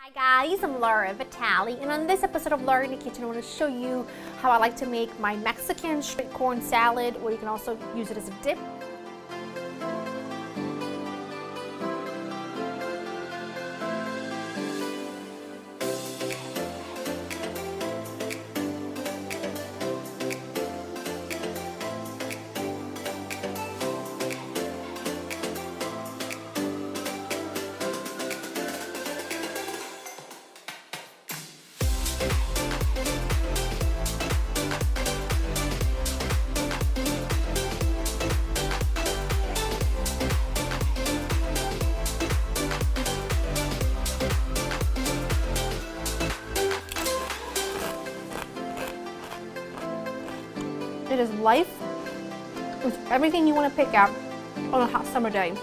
Hi guys, I'm Laura Vitale, and on this episode of Laura in the Kitchen I want to show you how I like to make my Mexican straight corn salad, or you can also use it as a dip. It is life with everything you want to pick out on a hot summer day.